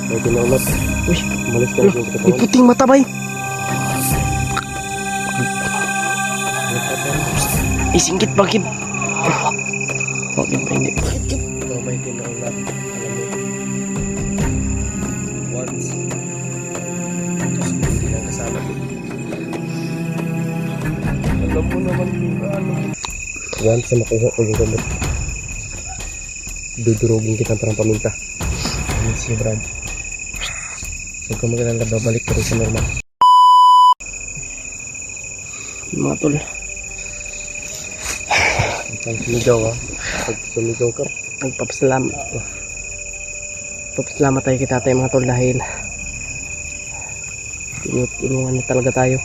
May tinaulat. Uy, Umalis ka na sa may katawan. puting mata bay. Isinggit bakit? Bakit ba hindi? Ikaw may tinaulat. Alam mo. Once. Just hindi lang kasama. Alam mo naman yung ano. Once na makuha ko yung gamot. Dudurugin kita parang paminta. Ano si Brad? Huwag ka magandang babalik ka rin sa normal. Mga tol. Ang sumigaw ha. Pag sumigaw ka. Nagpapasalamat. Papasalamat tayo kay tatay mga tol dahil tinutulungan na talaga tayo.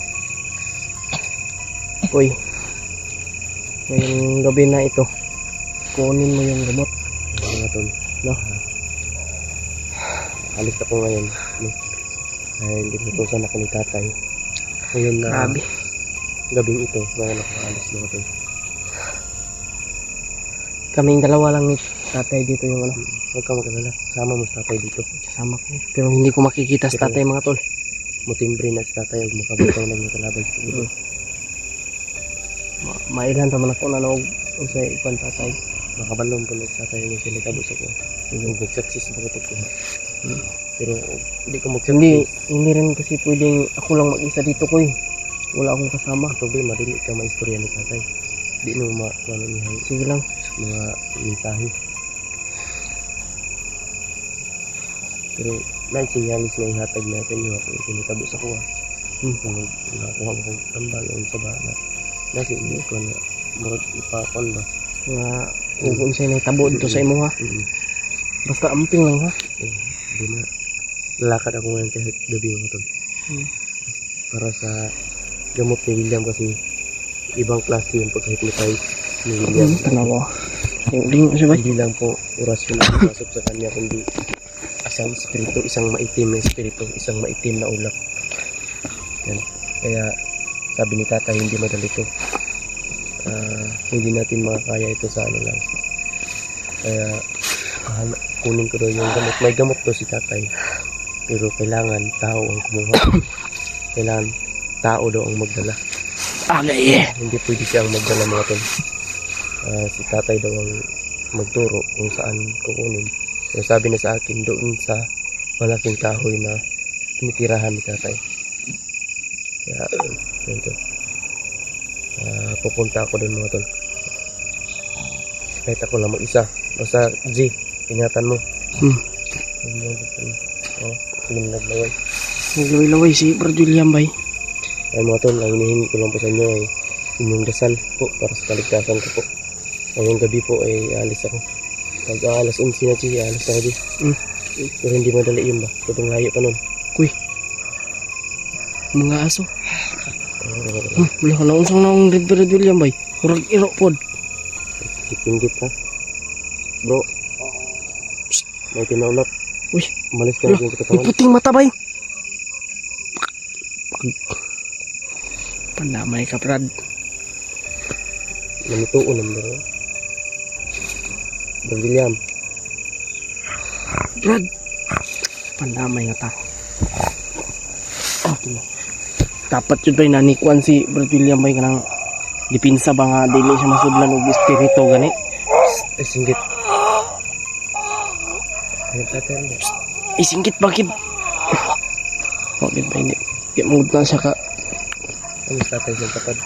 Uy, ngayong gabi na ito, kunin mo yung gamot. Mga tol. No? Alis ako ngayon. No? Dahil inutusan ako ni tatay. Ngayon na Grabe. gabing ito. Ngayon ako alis mga tol. Kaming dalawa lang ni tatay dito yung ano. Huwag ka mag-alala. Sama mo sa tatay dito. Kasama ko. Pero hindi ko makikita sa tatay mga tol. Mutimbre na sa tatay. Huwag makabitaw lang yung kalabay. Mailan pa man ako nanog sa ikon tatay. Makabalong po na sa tatay yung sinitabo sa ko. Yung mag-success ba ito ko. Pero hindi ko mag-success. Hindi rin kasi pwedeng ako lang mag-isa dito ko eh. Wala akong kasama. Ang problema, dili ka maistorya ni tatay. Di mo ano niya Sige lang. mga mensahe. Pero naisinyalis na ihatag natin yung pinitabo sa kuha. Kung nakakuha mo kong tambal o sa bana. Nasi hindi ko na murag ipakon ba. Nga kung sa'yo na itabo dito sa imo ha. Basta amping lang ha. Hindi na. Lalakad ako ngayon kahit gabi mo ito. Para sa gamot ni William kasi ibang klase yung pag-hypnotize ni William. Tanawa. Yung siya ba? Hindi lang po orasyon ang pasok sa kanya, kundi isang espiritu, isang maitim na espiritu, isang maitim na ulap. Yan. Kaya sabi ni tatay, hindi madali ito. Hindi natin makakaya ito sa ano lang. Kaya kunin ko daw yung gamot. May gamot daw si tatay. Pero kailangan tao ang kumuha. Kailangan tao daw ang magdala. Agay eh. Hindi pwede siyang magdala mga tol. Si tatay daw ang magturo kung saan kukunin. Pero sabi na sa akin doon sa malaking kahoy na tinitirahan ni tatay. Kaya yun to. Pupunta ako doon mga tol. Kahit ako lang mag-isa. Basta G, ingatan mo. Naglaway. Naglaway-laway si Brad William bay. Ay mga tol, ang hinihingi ko lang po sa inyo ay inyong dasal po para sa kaligtasan ko po. Ngayong gabi po ay alis ako. Pag alas 11 na siya, alis ako di. Pero hindi madali yun ba? Tutong layo pa nun. Kuy. Mga aso. Wala ka na unsang naong Red Brad William bay. Kurang iro pod. Itinggit ha. Bro. May tinaulat. Uy. Umalis ka na yung May katawan. puting mata bay. Pandamay ka Brad. Namituon naman bro. Bro William. Brad. Pandamay nga ta. Oh, dapat yun ba nanikuan si Brad William bay kanang dipinsa ba nga dili siya masudlan og espiritu gani. Ay singgit. Ay tatay mo. Isinggit bakit? Bakit ba hindi? Kaya mood na siya ka. Ano sa tatay sa tapad?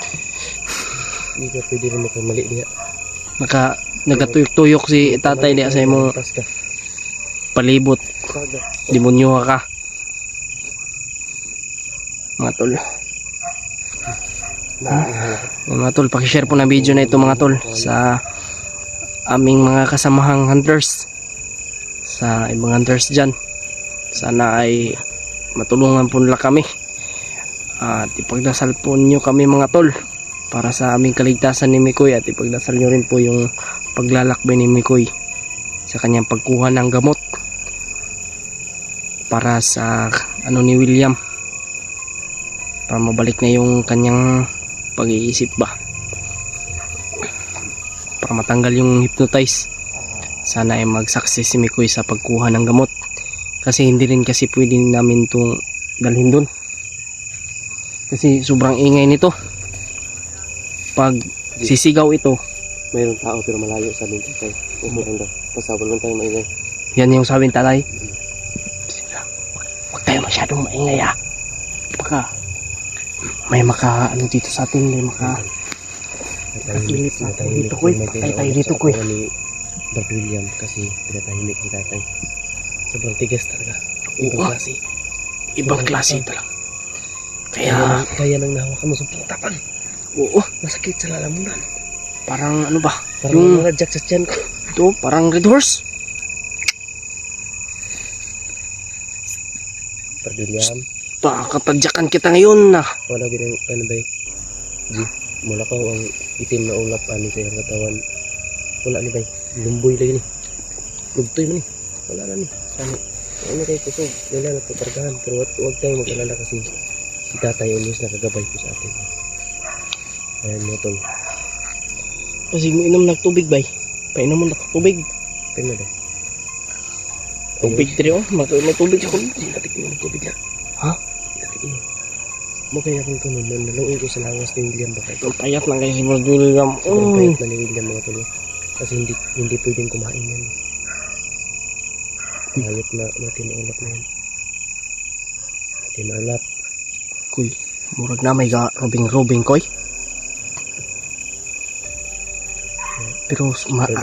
Hindi ka pwede rin makamali niya. Nagatuyok-tuyok si tatay niya sa imong Pas ka. palibot. Saga. Demonyo ka. Mga tol. Mga tol, pakishare po na video na ito mga tol sa aming mga kasamahang hunters. Sa ibang hunters dyan. Sana ay matulungan po nila kami. At ipagdasal po nyo kami mga tol para sa aming kaligtasan ni Mikoy. At ipagdasal nyo rin po yung paglalakbay ni Mikoy sa kanyang pagkuha ng gamot para sa ano ni William, para mabalik na yung kanyang pag-iisip ba, para matanggal yung hypnotize. Sana ay mag-success si Mikoy sa pagkuha ng gamot Kasi hindi rin kasi pwede namin itong dalhin doon. Kasi sobrang ingay nito. Pag sisigaw ito, Mayroong tao pero malayo, sabi ni tatay. Okay lang daw. Pasabol lang tayo maingay. yan yung sabi ng tatay. Huwag tayo masyadong maingay ah. Baka may maka ano dito sa atin, may maka Nakahilip na tayo dito, Kuy. Patay tayo dito, Kuy. Ni Brad William kasi pinatahimik ni tatay. Sobrang tigas talaga. Ibang Oo. klase. ibang klase ito lang. Kaya, Kaya nang nahawakan mo sa tapang. oo, Masakit sa lalamunan. parang ano ba? Parang Yung- narajak sa tiyan ko. Ito, parang Red Horse. Brad William, Pakatadyakan kita ngayon na. wala ginang ano ba G, mula ko ang itim na ulap ani sa iyang katawan. Wala ni bay. Lumboy lagi ni. Lugtoy mo ni. Wala na ni. Ano kayo kusog. Wala na tutargahan. Pero huwag tayo mag-alala kasi si tatay always nakagabay ko sa atin. Ayan mo tol. Kasi mo inom ng tubig, bay. Painom mo na tubig. Pino daw. Tubig diri oh. May tubig ako. Datik mo ng tubig na. Ha? Datik mo. Mo kaya kung ito naman. Naluin ko sa langas ni William ba kayo. Ang payat lang kayo si Brad William. Sobrang Uy. payat na ni William mga tol. Kasi hindi pwedeng kumain yan. Hayop na ulap na yan. Ulap. Kuy. Murag na may robing koy. Pero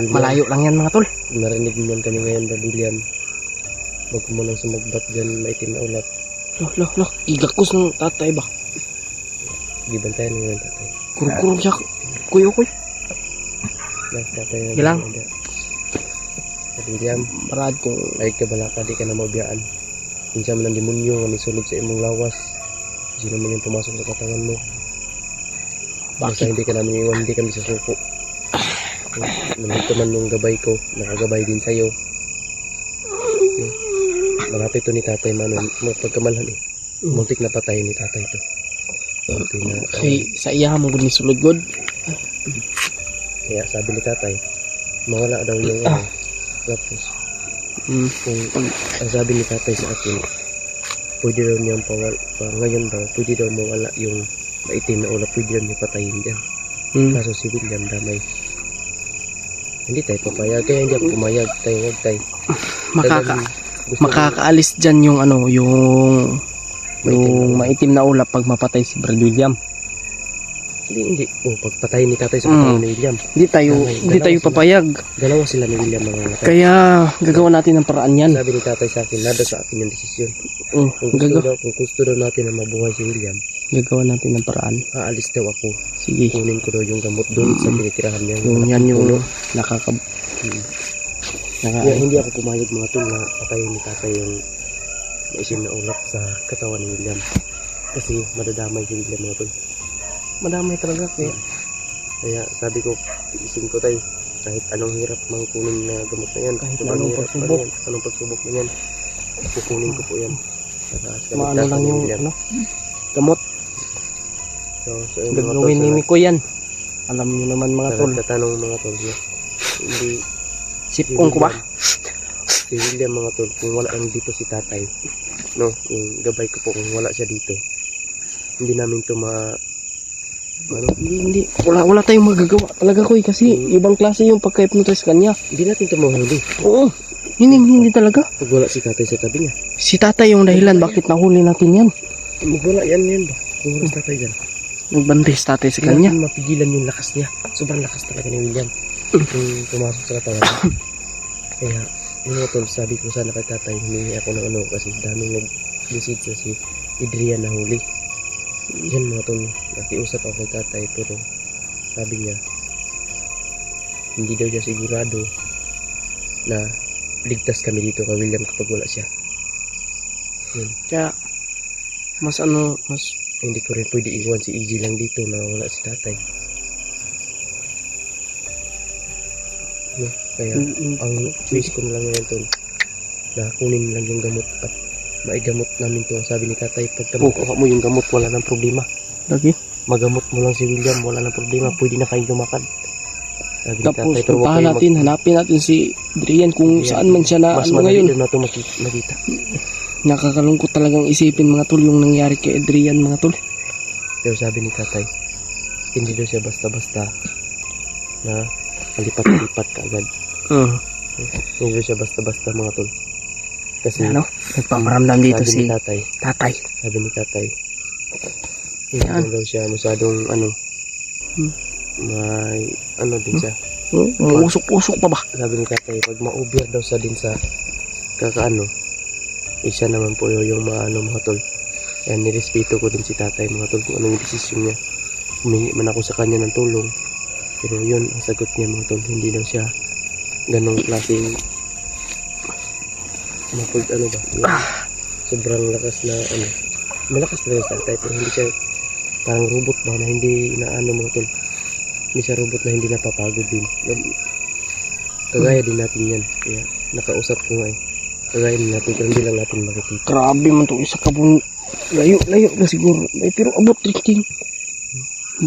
malayo lang yan mga tol. Narinig mo kami ngayon ba William? Huwag mo nang sumagbat dyan maitim na ulap. Loh. Igakos ng tatay ba? Gibantayan mo ng tatay. Kurong siya. Kuy. Tatay na Gilang. William, Marad kung ay ka bala ka, di ka na mabiyaan. Minsan man ang demonyo, ang isulog sa imong lawas. Sino man yung pumasok sa katangan mo. Basta bakit? hindi ka namin iwan, hindi kami susuko. Nandito man nung gabay ko, nakagabay din sa'yo. Malapit to ni tatay Manon, pagkamalhan eh. Muntik na patay ni tatay to. Muntik na, Kay sa iya mo gud ni sulod-god. kaya sabi ni tatay, mawala daw yung tapos, kung ang sabi ni tatay sa akin, pwede daw niyang ngayon daw, pwede daw mawala yung maitim na ulap, pwede daw niya patayin dyan. Kaso si William damay. Hindi tayo papayag, kaya hindi ako pumayag, tayo huwag tayo. Makakaalis dyan yung ano, yung maitim na ulap pag mapatay si Brad William. Hindi. Pagpatay ni tatay sa katawan ni William. Hindi tayo papayag. Dalawa sila ni William mga natay. Kaya gagawa natin ng paraan yan. Sabi ni tatay sa akin, nada sa akin yung desisyon. Kung gusto daw natin na mabuhay si William, Gagawa natin ng paraan. aalis daw ako. Sige. Kunin ko daw yung gamot doon sa tinitirahan niya. Yan yung puno. Kaya hindi ako pumayag mga tol na patayin ni tatay yung maisim na ulap sa katawan ni William. Kasi madadamay si William mga tol. Madamay talaga Kaya sabi ko, isin ko tayo. Kahit anong hirap mang kunin na gamot na yan. Kahit Sobrang anong hirap pagsubok. pa rin yan. Anong pagsubok na yan. Kukunin ko po yan. Para sa Maano ligtasan lang ni yung William. gamot. So yung mga tol, Gagawin ni Miko yan. Alam niyo naman mga sa tol. nagtatanong mga tol niya. Hindi Sipkong ko ba? Si William mga tol, kung wala ang dito si tatay, no, yung gabay ko po kung wala siya dito, hindi namin to Hindi. Wala tayong magagawa talaga ko kasi ibang klase yung pagka-hypnotize kanya. hindi natin to mahuli. Oo. Hindi talaga. Pag wala si tatay sa tabi niya. Si tatay yung dahilan bakit nahuli natin yan. Magwala yan ba? Kung wala si tatay dyan. Nagbantay si tatay sa Hindi kanya. natin mapigilan yung lakas niya. Sobrang lakas talaga ni William. Kung pumasok sa katawan niya. Kaya, yung mga tol, sabi ko sana kay tatay, humingi ako ng kasi daming nag-message na si Adrian na huli. Yan mga tol, nakiusap ako kay tatay, pero sabi niya, hindi daw siya sigurado na ligtas kami dito kay William kapag wala siya. Kaya, mas Hindi ko rin pwede iwan si EJ lang dito na wala si tatay. No? Kaya, ang choice ko na lang ngayon tol, na kunin lang yung gamot at maigamot namin to. Sabi ni tatay, pag makuha mo yung gamot, wala nang problema. lagi. Magamot mo lang si William, wala nang problema. Pwede na kayong lumakad. Sabi ni Tapos tatay, pero huwag puntahan kayo natin, hanapin natin si Adrian kung saan man siya na mas ano madali ngayon. doon na ito makita. Nakakalungkot talagang isipin mga tol yung nangyari kay Adrian mga tol. Pero sabi ni tatay, hindi daw siya basta-basta na kalipat-lipat kaagad. Hindi daw siya basta-basta mga tol. Kasi Ano? Nagpaparamdam dito sabi si ni tatay, tatay. hindi Yan. daw siya masyadong Hmm. may din siya. Usok-usok pa ba? Sabi ni tatay, pag ma-over daw sa din sa siya naman po yung mga tol. Kaya nirespeto ko din si tatay mga tol kung anong desisyon niya. Humingi man ako sa kanya ng tulong. Pero yun, ang sagot niya mga tol, hindi daw siya ganong klaseng yung sobrang lakas na malakas talaga si tatay pero hindi siya parang robot ba na hindi mga tol. Hindi siya robot na hindi napapagod din. Kagaya din natin yan. Kaya nakausap ko nga kagaya din natin pero hindi lang natin makikita. Grabe man to isa ka pong layo na siguro. Ay, pero abot triking.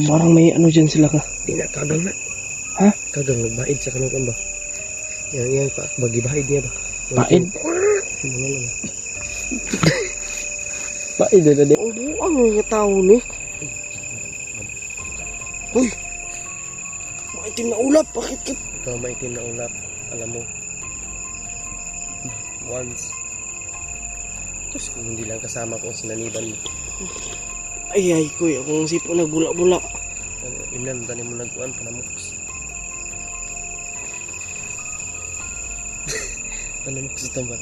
Parang may dyan sila ka. Hindi na, kagang na. Ha? Kagang nagbaid sa kanukan ba? Yan pa, bagibahid niya ba? Baid? Mga lang. Baid na din. Ang mga tao ni. Uy! Maitim na ulap. Bakit ka? Ikaw maitim na ulap. Alam mo. Once. Tapos kung hindi lang kasama ko sinaniban mo. Ay, kuya. Kung sipo nagbula-bula. Inan, tani mo nagkuhan panamuks. Panamuks ito ba?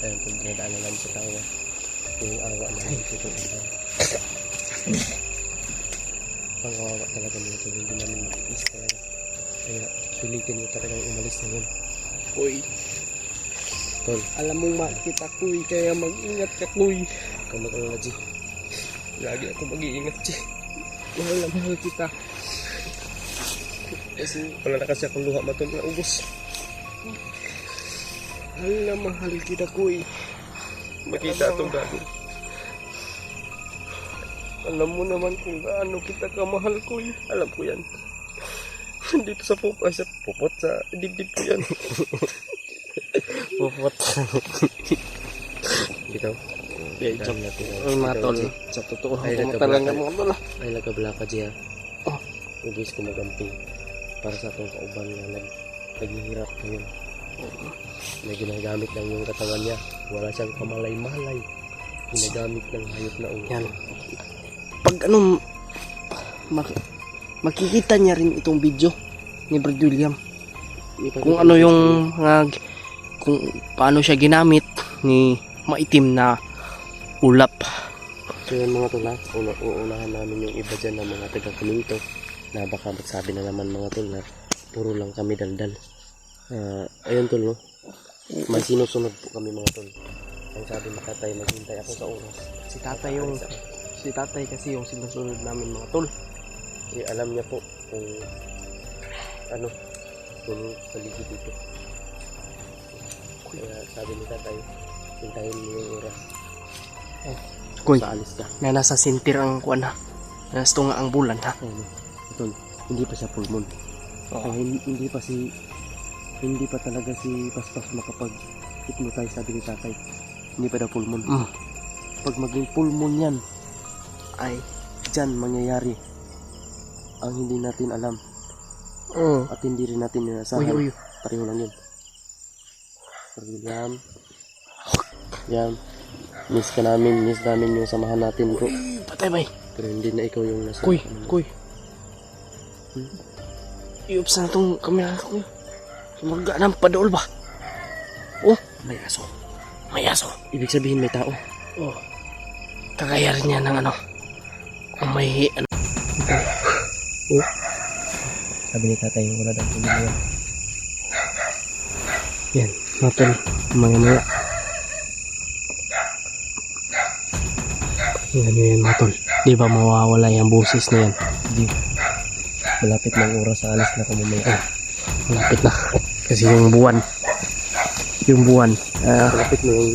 Ayun, kung dinadaanan namin sa tawa, yung awa namin dito. Pangawawa talaga nito, hindi namin makikis talaga. Kaya sulitin mo talagang umalis na yun. Uy. Tol, Alam mong makita kuy. Kaya mag-ingat ka kuy. kamot ang G. Lagi ako mag-iingat, G. Mahal na mahal kita. Kasi wala na kasi akong luha matol na ubos. Mahal na mahal kita kuy. Makita itong gago. Alam mo naman kung gaano kita kamahal kuy. Alam ko yan. Dito sa pupot sa dibdib ko yan. Pupot. Dito. Yeah, Dami natin. Ay mga tol. G. Sa totoo Ay, ko nagkabala talaga ka. mga tol. Ay nagkabala ka, G, ha. Oh. Ubis ko magampi. Para sa itong kauban na naghihirap ngayon. Na ginagamit lang yung katawan niya. Wala siyang kamalay-malay. Ginagamit ng hayop na ulo. Yan. Pag makikita niya rin itong video ni Brad William. Kung ano yung kung paano siya ginamit ni maitim na ulap. So yun mga tol, uunahan namin yung iba dyan ng mga taga-kuminto na baka magsabi na naman mga tol na puro lang kami daldal. Ayun tol, no? May sinusunod po kami mga tol. Ang sabi ni tatay, maghintay ako sa oras. Si tatay kasi yung sinusunod namin mga tol. Alam niya po kung kung paligid dito. Kaya sabi ni tatay, hintayin mo yung oras. Kuy, Sa alis ka. may nasa sintir ang kuwan ha. Nasa tunga ang bulan ha. Tol, hindi pa siya full moon. Oo. Hindi pa talaga si Paspas makapag-hypnotize, sabi ni tatay. Hindi pa daw full moon. Pag maging full moon yan, ay dyan mangyayari ang hindi natin alam at hindi rin natin inasahan. Uy. Pareho lang yun. William, yan. Miss namin yung samahan natin bro. Patay bay. Pero hindi na ikaw yung nasa... Kuy. Iups na itong kamera ko. Sumaga ng padool ba? Oh, May aso. may aso. Ibig sabihin may tao. Oh. Kagaya rin niya ng kung may Sabi ni tatay, wala daw tuloy yan. yan, matol. Maya. Yan matol. Di ba mawawala yung boses na yan? Hindi. Malapit ng oras sa alis na kamamaya. Malapit na. Kasi yung buwan. Malapit na yung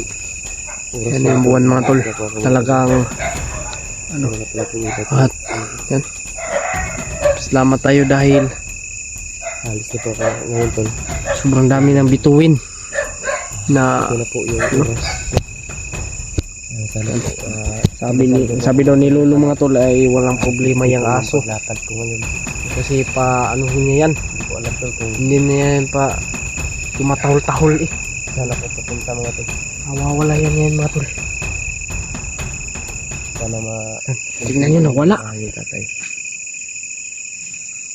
Oras Yan na yung po. buwan mga tol. Wala pa akong- Talagang ano, wala pala akong iba. at yan. Salamat tayo dahil Alis na po ako ngayon tol. sobrang dami ng bituin na Ito na po yung oras. Sana po. sabi daw ni Lolo mga tol ay walang problema yung aso. Lapad ko ngayon. Kasi pa ano niya yan. Hindi ko alam tol kung Hindi niya yan pa tumatahol-tahol eh. sana po papunta mga tol. Mawawala yan mga tol. Sana Tignan nyo, nawala. Ay, tatay.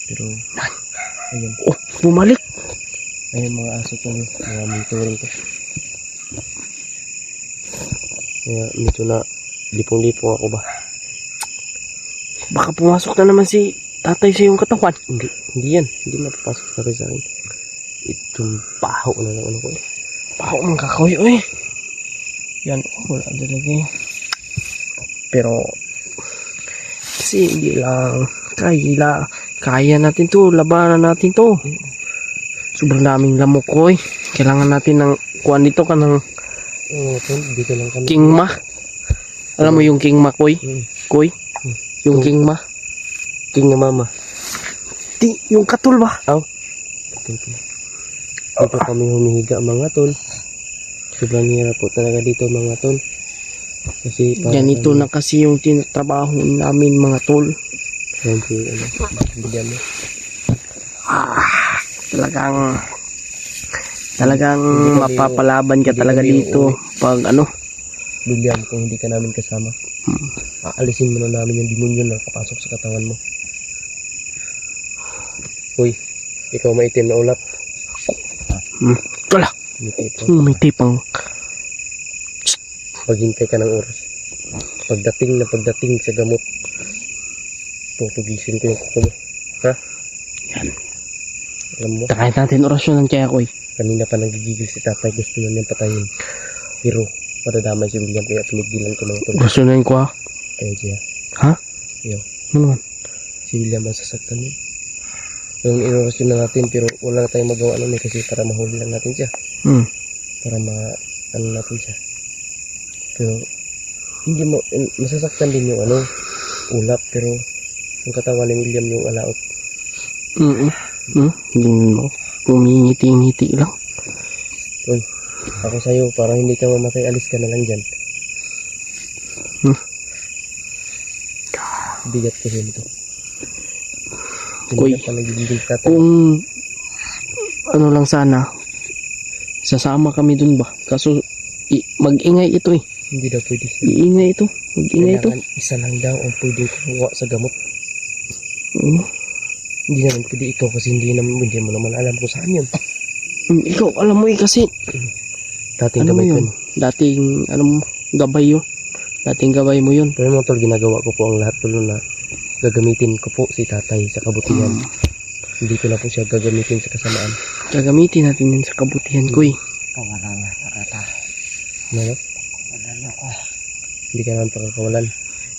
Pero, ayun. Oh, bumalik. Ayun mga aso to, mga monitoring ko. Kaya medyo na lipong-lipong ako ba? Baka pumasok na naman si tatay sa iyong katawan. Hindi yan. Hindi mapapasok sa akin sa akin. Itong paho na lang ano ko eh. Baka mang kakawi, oy. Yan, oh, wala talaga eh. Pero, kasi hindi lang, kaya natin to, labanan natin to. Sobrang daming lamok ko eh. Kailangan natin ng, kuhan dito ka ng Oo, tol, dito lang kami. kingma. Alam mo yung kingma, koy? Hmm. Koy? Yung kingma? King na mama. Di, yung katul ba? Dito kami humihiga mga tol. Sobrang hirap po talaga dito mga tol. Kasi Ganito na kasi yung tinatrabaho namin mga tol. Yan si ano, bigyan mo. Talagang Hindi kami- mapapalaban ka hindi talaga kami dito pag ano. William, kung hindi ka namin kasama, aalisin mo na namin yung demonyo na kapasok sa katawan mo. Uy, ikaw maitim na ulap. Wala, may tipang. Paghintay ka ng oras. Pagdating sa gamot, tutugisin ko yung kuko mo. Ha? Yan. Alam mo, Takain natin orasyonan kaya koy. kanina pa nanggigigil si tatay, gusto na niyang patayin. Pero, madadamay si William, kaya pinigilan ko mga tol. Orasyonan ko ha. Kaya siya, Ha? Yo. Ano man? si William ang sasaktan niya. Yung inorasyon na natin, pero wala na tayong magawa nun eh, kasi para mahuli lang natin siya. Para ano natin siya. Pero, hindi mo, masasaktan din yung ano, ulap, pero yung katawan ni William yung alaot. Hindi mo. Pumingiti-ngiti lang. Uy, ako sa'yo, para hindi ka mamatay, alis ka na lang dyan. Bigat ko rin ito. Uy. Hindi ka pa nagiging tatay. Kung ano lang sana, sasama kami dun ba? Kaso mag-ingay ito eh. Hindi daw pwede. Iingay ito. Mag-ingay ito. Kailangan isa lang daw ang pwedeng kumuha sa gamot. Mm. Hindi naman pwede ikaw kasi hindi mo naman alam kung saan yun. Ikaw, alam mo eh kasi. Dating Ano mo gabay ko yun? Dating, ano mo, gabay yun. Dating gabay mo yun. Pero mga tol, ginagawa ko po ang lahat tulo na gagamitin ko po si tatay sa kabutihan. Hindi ko na po siya gagamitin sa kasamaan. Gagamitin natin yun sa kabutihan ko eh. Ano? Hindi ka naman pakakawalan.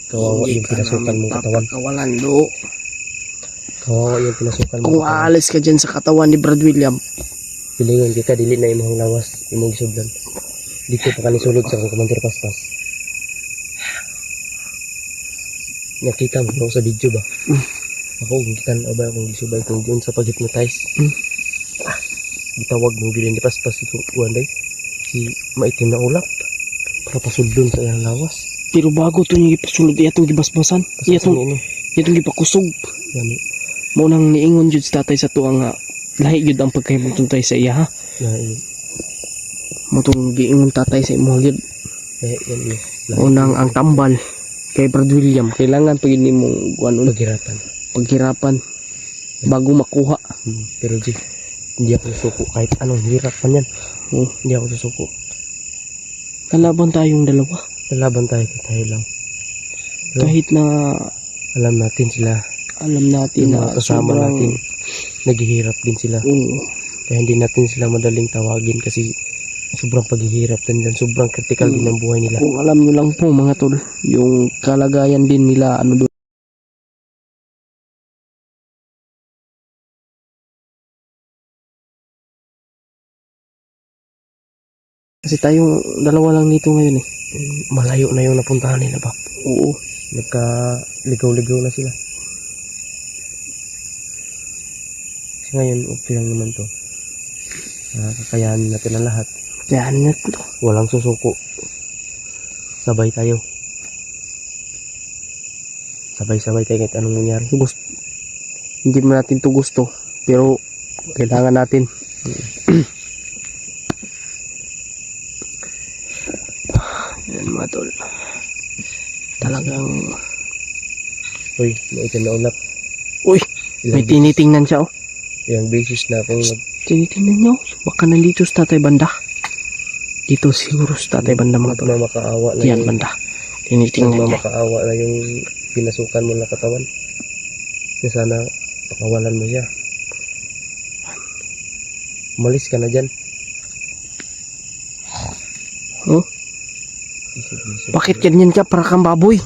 Kawawa yung pinasukan mong katawan. Kawalan do. Kawawa yung pinasukan mong Kung katawan. aalis ka dyan sa katawan ni Brad William, Pilingon kita, dili na imong lawas, imong gisudlan. Dito pa kanisulod sa akong Commander Paspas. Nakita mo ako sa video ba? Ako, kita na ba akong gisubay kung doon sa pag-hypnotize? Gitawag mo bilin ni Paspas itong uwanday. Si maitim na ulap. Para pasudlon sa iyang lawas. pero bago ito yung ipasulod, itong gibasbasan, Pasasang ini. itong gipakusog. Gani. Mo nang niingon jud sa tatay sa tuwa nga, lahi jud ang pagkahimutong tayo sa iya ha. Na ini. Mo tong giingon tatay sa imo jud. Kaya yan ini. Unang ang tambal kay Brad William, kailangan pag mong guan Paghirapan. paghirapan bago makuha. Pero di, hindi ako susuko. Kahit anong hirap man yan. Hindi ako susuko. Kalaban tayong dalawa. Lalaban tayo kay tayo lang. Pero Kahit na alam natin sila. alam natin Yung na mga kasama sobrang natin. Naghihirap din sila. Kaya hindi natin sila madaling tawagin kasi sobrang paghihirap din yan. Sobrang critical din ang buhay nila. kung alam nyo lang po mga tol, yung kalagayan din nila ano doon. Kasi tayong dalawa lang dito ngayon eh. Malayo na yung napuntahan nila ba? Oo. Nagka-ligaw-ligaw na sila. Kasi ngayon, okay lang naman to. Kakayanin natin ang lahat. Yan na to. Walang susuko. Sabay tayo. Sabay-sabay tayo kahit anong nangyari. Hindi mo natin to gusto. Pero kailangan natin. Yan mga tol. Talagang... Uy, maitim na ulap. Uy! May tinitingnan siya oh. Ilang beses na akong Tinitingnan niyo. Baka nandito sa tatay banda. Dito siguro sa tatay banda mga tol. nagmamakaawa na Yan banda. Tinitingnan niya. nagmamakaawa na yung pinasukan mo na katawan. Kaya sana pakawalan mo siya. Umalis ka na dyan. Oh? Isip-isip. Bakit ganyan ka? Para kang baboy.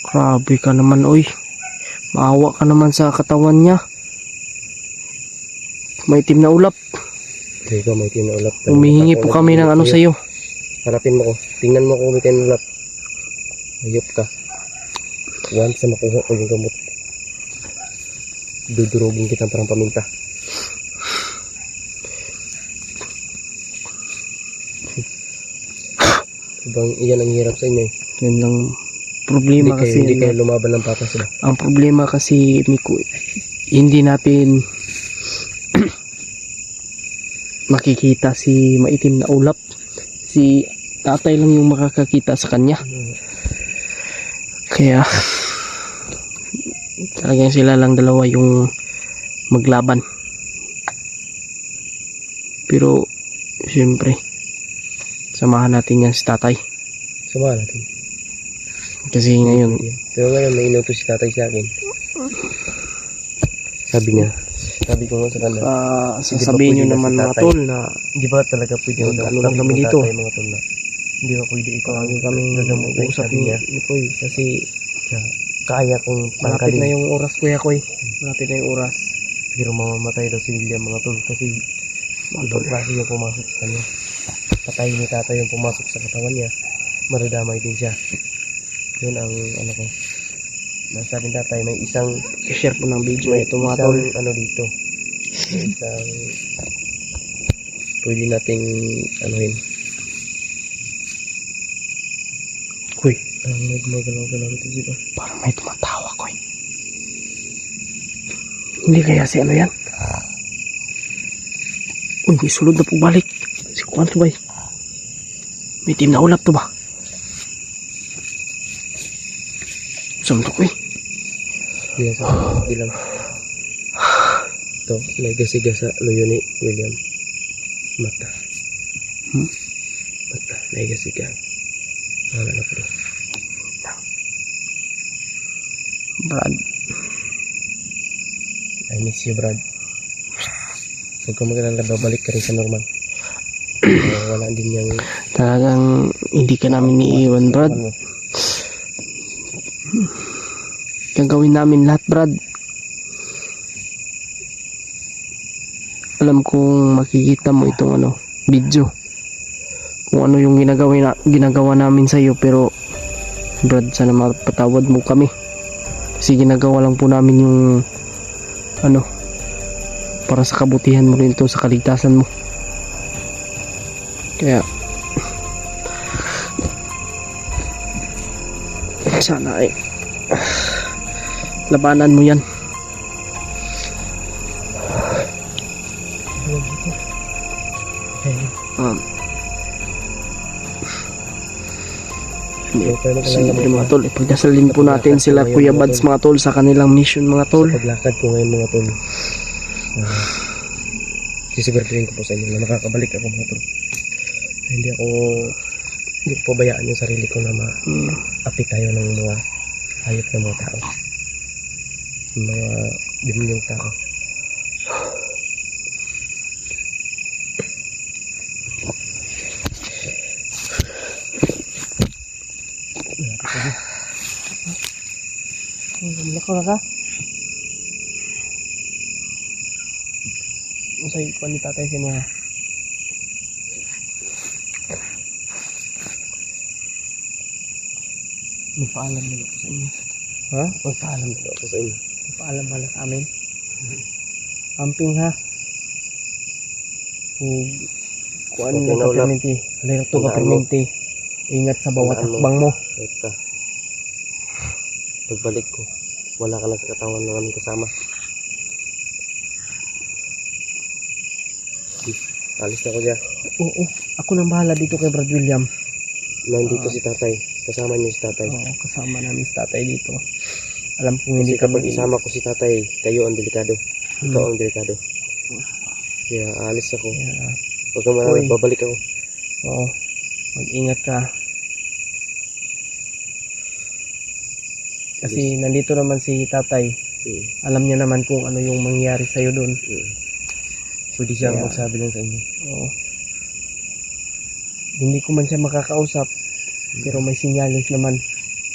Grabe ka naman, oy. Maawa ka naman sa katawan niya. May itim na ulap. Hindi ko may tinulap. Humihingi po kami ng ano sa'yo. Harapin mo ko. Tingnan mo kung may tinulap. Hayop ka. Once na makuha ko yung gamot, dudurugin kita parang paminta. Bang iyan ang hirap sa inyo eh. Yan lang problema kasi. Hindi kayo lumaban ng patas ba? Ang problema kasi, Miko, hindi natin makikita si maitim na ulap. Si tatay lang yung makakakita sa kanya. Kaya talagang sila lang dalawa yung maglaban. Pero siyempre samahan natin yan si tatay. Samahan natin. Kasi ngayon Pero ngayon may inutos si tatay sa akin. Sabi ko nga sa kanya, sasabihin nyo pwede na naman si mga tatay? tol na di ba talaga pwede ano lang kami dito. Mga tol na, hindi ba pwede ikaw lagi kaming nag-uusap niya? ni Koy kasi Kaya kong malapit tanggalin. na yung oras, Kuya Koy. Malapit na yung oras. Pero mamamatay daw si William mga tol kasi ibang klase yung pumasok sa kanya. Patay ni tatay yung pumasok sa katawan niya, maradamay din siya. Yun ang ano ko. Nasabi ni tatay may isang I-share po ng video ito mga isang tol. ano dito. May isang pwede nating anuhin. Koy, May gumagalaw-galaw ito dito. parang may tumatawa, Koy. Hindi kaya si ano yan? Uy, may sulod na po balik. Si Kuan to ba? May team na ulap to ba? Saan to, Koy? Yan sa bilang. Ito, may gasiga sa luyo ni William. Mata. Mata, may gasiga. Wala na po. Brad. I miss you, Brad. Huwag ka mag-alala, babalik ka rin sa normal. Wala din yung Talagang hindi ka namin iiwan, Brad. mo. Gagawin namin lahat, Brad. Alam kong makikita mo itong video. Kung ano yung ginagawa namin sa iyo, pero Brad, sana mapatawad mo kami. Kasi ginagawa lang po namin yung para sa kabutihan mo rin to, sa kaligtasan mo. Kaya sana ay labanan mo yan. Sige mga tol, ipagdasalin po natin sila Kuya Bads mga tol sa kanilang mission mga tol. Sa paglakad ko ngayon mga tol, sisiguraduhin ko po sa inyo na makakabalik ako mga tol. Hindi ko pabayaan yung sarili ko na maapi tayo ng mga hayop ng mga tao, mga diminyong tao. Lako na ka? Masay pa ni tatay siya mga Magpaalam na ako sa inyo. Ha? Magpaalam na ako sa inyo. Magpaalam ka na sa amin. Amping ha. Kung ano Okay, ka naulap. perminti. Alerto ka Tandaan mo. perminti. Ingat sa bawat Tandaan mo. hakbang mo. Ito. Pagbalik ko, wala ka na sa katawan ng aming kasama. Alis na ko dyan. Oo. Ako nang bahala dito kay Brad William. Nandito si tatay. Kasama niyo si tatay. Oo, kasama namin si tatay dito. Alam kong Kasi hindi kapag kami... isama ko si tatay, kayo ang delikado. Ikaw Hmm. ang delikado. Kaya aalis ako. Yeah. Huwag kang marami, Uy. babalik ako. Oo. Mag-ingat ka. Kasi nandito naman si tatay. Hmm. Alam niya naman kung ano yung mangyayari sa'yo doon. Hmm. Pwede siyang Kaya- magsabi lang sa inyo. Oo. Hindi ko man siya makakausap. Pero may sinyalis naman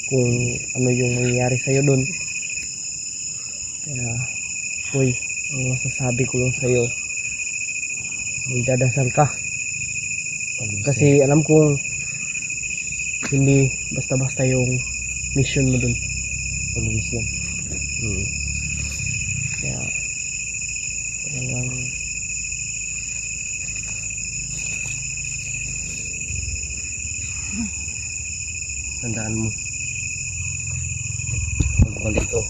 kung ano yung mangyayari sa'yo doon. Kaya, uy, ang masasabi ko lang sa'yo, magdadasal ka. Kasi alam kong hindi basta-basta yung mission mo doon. Pag-uwis lang. Hmm. Kaya, talagang Tandaan mo. Pagbalik ko,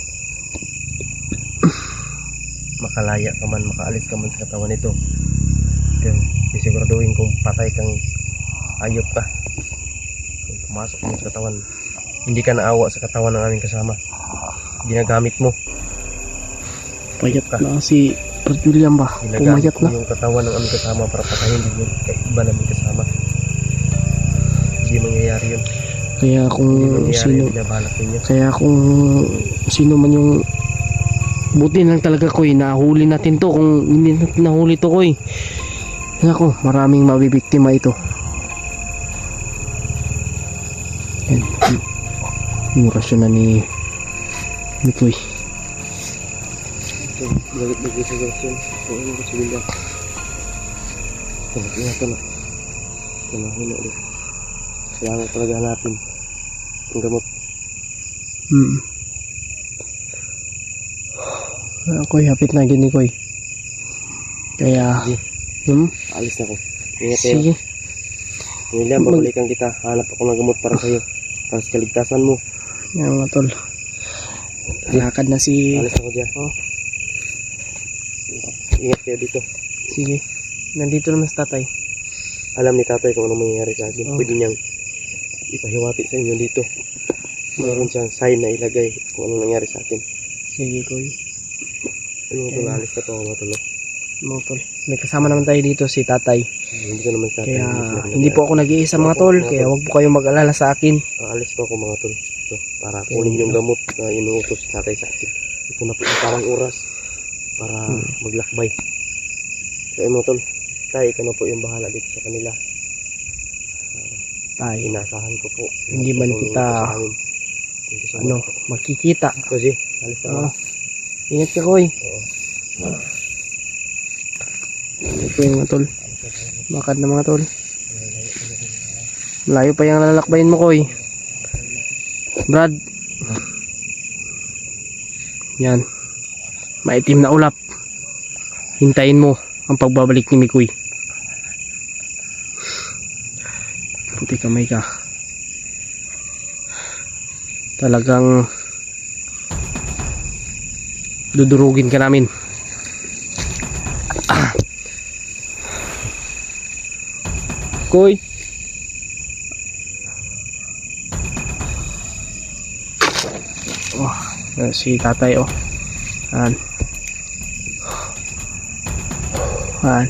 makalaya ka man, makaalis ka man sa katawan nito. Kaya sisiguraduhin kung patay kang ayop ka. Kung pumasok mo sa katawan, hindi ka naawa sa katawan ng aming kasama. Ginagamit mo. payat na si Brad William ba? Ginagamit Pumayat mo na. yung katawan ng aming kasama para patayin din yung iba naming kasama. Hindi mangyayari yun. Kaya kung Hindi mangyayari sino yung binabalak ninyo. Kaya kung sino man yung buti lang talaga ko nahuli natin to. Kung hindi natin nahuli to ko ako, maraming mabibiktima ito. Yan. Yung rasyon na ni Koy. So, balik sa gasyon. So, ano ko sila? Ingatan na. Panahon na ulit. Kailangan talaga hanapin ang gamot. Koy, hapit na gini Koy. Kaya, Sige, alis na ko. Ingat kayo. sige. William, babalikan kita. Hanap ako ng gamot para sa'yo. Para sa kaligtasan mo. Yan mga tol. Lakad na si... Alis ako dyan. Oh. Ingat kayo dito. Sige. Nandito naman si tatay. Alam ni tatay kung ano mangyayari sa akin. Oh. Pwede niyang ipahiwati sa inyo dito. Mayroon siyang sign na ilagay kung ano nangyari sa akin. Sige Koy. Ano Okay. ito, alis na to ako matulog. Mga tol. May kasama naman tayo dito si tatay. Hindi ko naman tatay. Kaya hindi po ako nag-iisa mga tol. Kaya wag po kayong mag-alala sa akin. Aalis po ako mga tol. Ito, para kunin yung gamot na inuutos si tatay sa akin. Ito na po yung parang oras para maglakbay. Kaya mga tol, tayo ka na po yung bahala dito sa kanila. Tay, Inasahan ko po. Hindi man Ito po yung kita, utos sa amin. Thank you so ano, much. makikita. Kasi, alis na ako. Ingat ka Koy. Oo. Ito yung mga tol. Bakad na mga tol. Malayo pa yung lalakbayin mo Koy. Brad. Yan. Maitim na ulap. Hintayin mo ang pagbabalik ni Mikoy. Puti kamay ka. Talagang dudurugin ka namin. Koy. Oh, si tatay oh. Yan. Yan.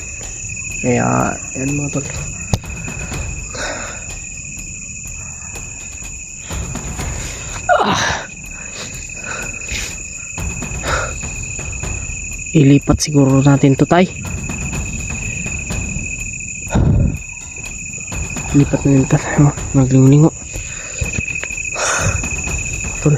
Kaya, yan mga tol. Ilipat siguro natin to tay. Lipat na nito tayo. Maglingo-lingo. Tol.